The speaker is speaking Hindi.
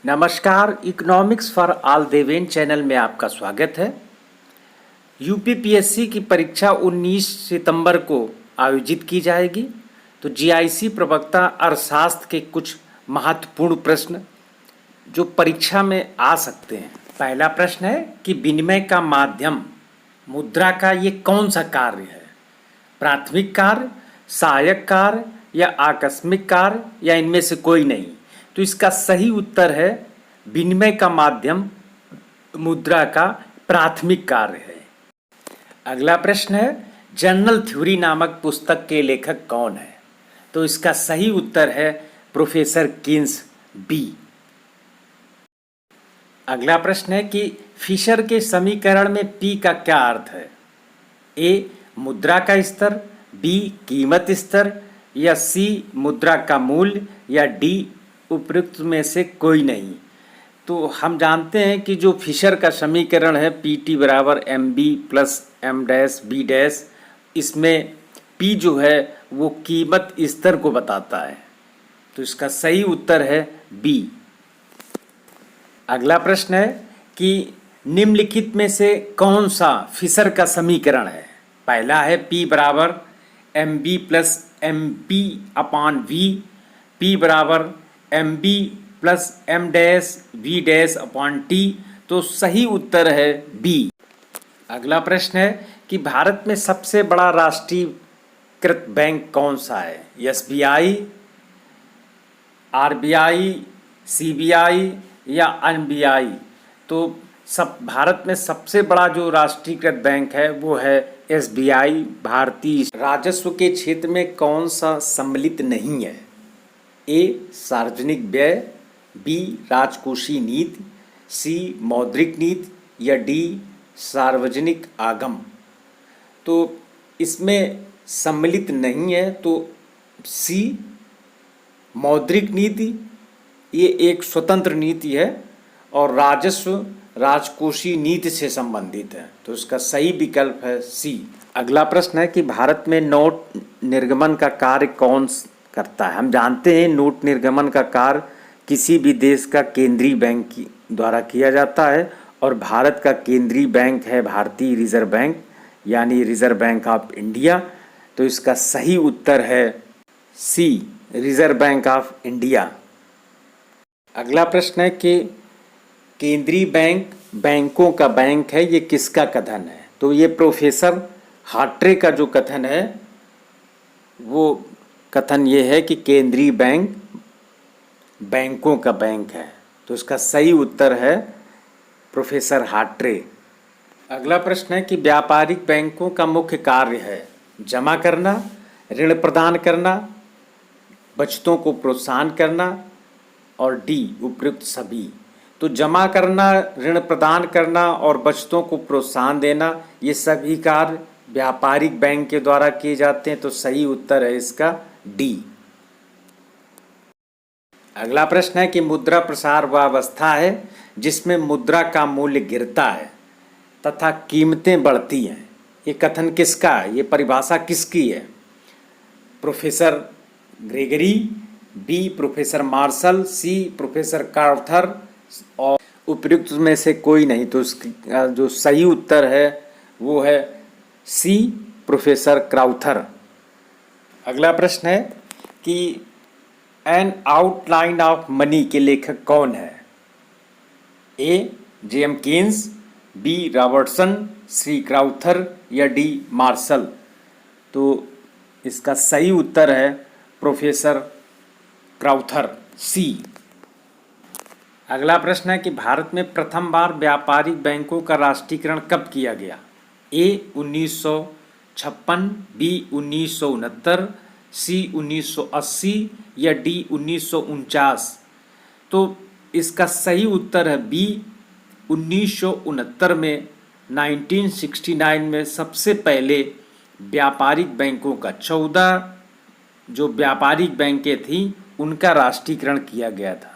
नमस्कार, economics for all Deven channel में आपका स्वागत है। यूपीपीएससी की परीक्षा 19 सितंबर को आयोजित की जाएगी। तो जीआईसी प्रवक्ता अर्थशास्त्र के कुछ महत्वपूर्ण प्रश्न जो परीक्षा में आ सकते हैं। पहला प्रश्न है कि विनिमय का माध्यम मुद्रा का ये कौन सा कार्य है? प्राथमिक कार्य, सहायक कार्य या आकस्मिक कार्य या इनमें से कोई नहीं? तो इसका सही उत्तर है विनिमय का माध्यम मुद्रा का प्राथमिक कार्य है। अगला प्रश्न है जनरल थ्योरी नामक पुस्तक के लेखक कौन है? तो इसका सही उत्तर है प्रोफेसर कीन्स बी। अगला प्रश्न है कि फिशर के समीकरण में पी का क्या अर्थ है? ए मुद्रा का स्तर, बी कीमत स्तर या सी मुद्रा का मूल्य या डी उपयुक्त में से कोई नहीं। तो हम जानते हैं कि जो फिशर का समीकरण है पी टी बराबर M B plus M dash B dash, इसमें पी जो है वो कीमत स्तर को बताता है। तो इसका सही उत्तर है बी। अगला प्रश्न है कि निम्नलिखित में से कौन सा फिशर का समीकरण है? पहला है पी बराबर M B plus m p upon v, p बराबर M B plus M dash v dash upon t. तो सही उत्तर है बी। अगला प्रश्न है कि भारत में सबसे बड़ा राष्ट्रीयकृत बैंक कौन सा है? एसबीआई, आरबीआई, सीबीआई या एनबीआई? तो भारत में सबसे बड़ा जो राष्ट्रीयकृत बैंक है वो है एसबीआई, भारतीय। राजस्व के क्षेत्र में कौन सा सम्मिलित नहीं है? ए सार्वजनिक व्यय, बी राजकोषीय नीति, सी मौद्रिक नीति या डी सार्वजनिक आगम? तो इसमें सम्मिलित नहीं है, तो सी मौद्रिक नीति ये एक स्वतंत्र नीति है और राजस्व राजकोषीय नीति से संबंधित है। तो इसका सही विकल्प है सी। अगला प्रश्न है कि भारत में नोट निर्गमन का कार्य कौन करता है? हम जानते हैं नोट निर्गमन का कार्य किसी भी देश का केंद्रीय बैंक द्वारा किया जाता है और भारत का केंद्रीय बैंक है भारतीय रिजर्व बैंक यानी रिजर्व बैंक ऑफ इंडिया। तो इसका सही उत्तर है सी रिजर्व बैंक ऑफ इंडिया। अगला प्रश्न है कि केंद्रीय बैंक बैंकों का बैंक है, ये किसका कथन है? तो ये प्रोफेसर हार्ट्रे का जो कथन है वो कथन ये है कि केंद्रीय बैंक बैंकों का बैंक है। तो इसका सही उत्तर है प्रोफेसर हार्ट्रे। अगला प्रश्न है कि व्यापारिक बैंकों का मुख्य कार्य है जमा करना, ऋण प्रदान करना, बचतों को प्रोत्साहन करना और डी उपयुक्त सभी। तो जमा करना, ऋण प्रदान करना और बचतों को प्रोत्साहन देना ये सभी कार्य व्यापारिक बैंक के द्वारा किए जाते हैं। तो सही उत्तर है इसका डी। अगला प्रश्न है कि मुद्रा प्रसार वह अवस्था है जिसमें मुद्रा का मूल्य गिरता है तथा कीमतें बढ़ती हैं। ये कथन किसका है? ये परिभाषा किसकी है? Professor Gregory, B professor Marshall, C professor Carter और उपयुक्त में से कोई नहीं। तो इसका जो सही उत्तर है वो है सी प्रोफेसर क्राउथर। अगला प्रश्न है कि एन आउटलाइन ऑफ मनी के लेखक कौन है? ए जेएम कीन्स, बी रॉबर्टसन, सी क्राउथर या डी मार्शल? तो इसका सही उत्तर है प्रोफेसर क्राउथर, सी। अगला प्रश्न है कि भारत में प्रथम बार व्यापारिक बैंकों का राष्ट्रीयकरण कब किया गया? ए 1956, बी 1969, सी 1980 या डी 1949? तो इसका सही उत्तर है बी 1969 में 1969 में सबसे पहले व्यापारिक बैंकों का 14 जो व्यापारिक बैंकें थीं उनका राष्ट्रीयकरण किया गया था।